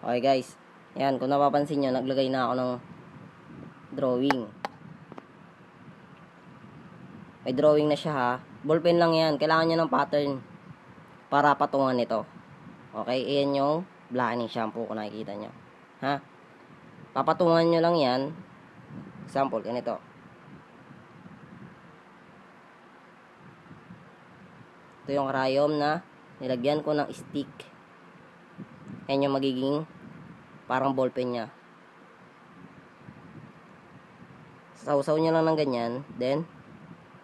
Okay guys, yan, kung napapansin nyo, naglagay na ako ng drawing. May drawing na siya ha. Ballpen lang yan, kailangan nyo ng pattern para patungan ito. Okay, iyan yung blackening shampoo kung nakikita nyo. Ha? Papatungan nyo lang yan. Example, ganito. Ito yung karayom na nilagyan ko ng stick. Yan yung magiging parang ballpen nya. Sausaw nyo lang ng ganyan, then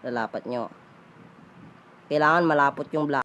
lalapat nyo. Kailangan malapot yung black.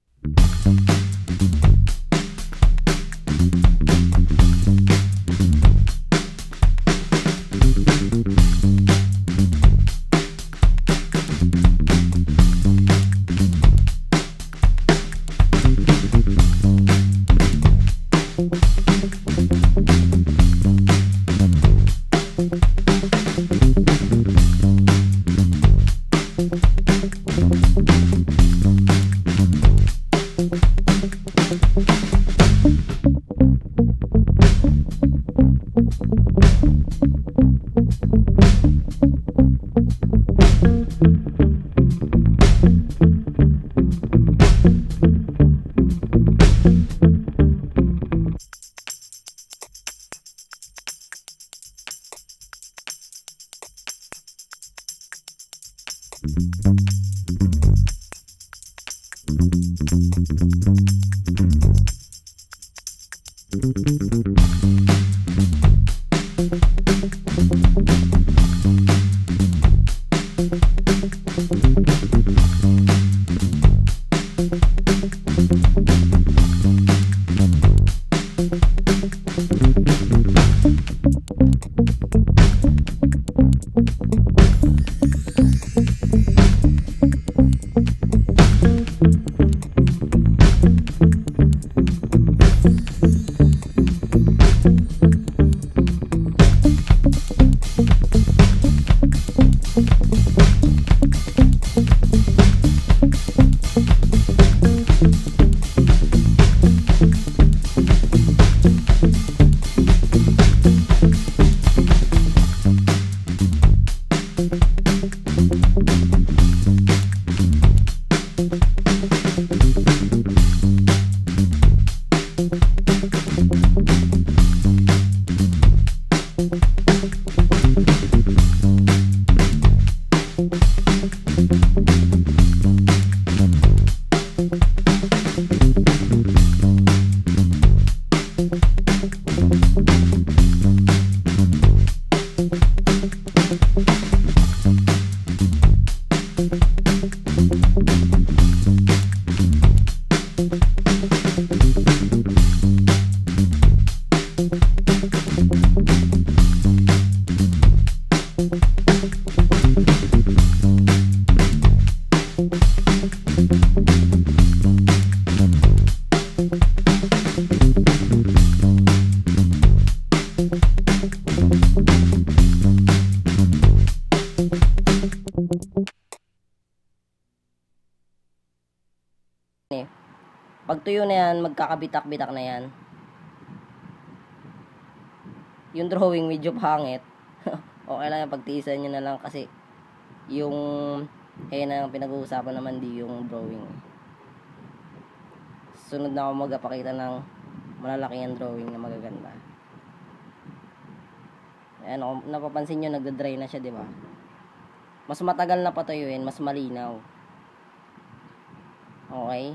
Pag tuyo na yan, magkakabitak-bitak na yan. Yung drawing medyo pangit. Okay lang yan, pagtiisan nyo na lang kasi yung kaya na pinag-uusapan naman di yung drawing. Sunod na ako magpakita ng malalaki yung drawing na magaganda. Ayan, napapansin nyo, nagda-dry na siya, di ba? Mas matagal na patuyuin, mas malinaw. Okay?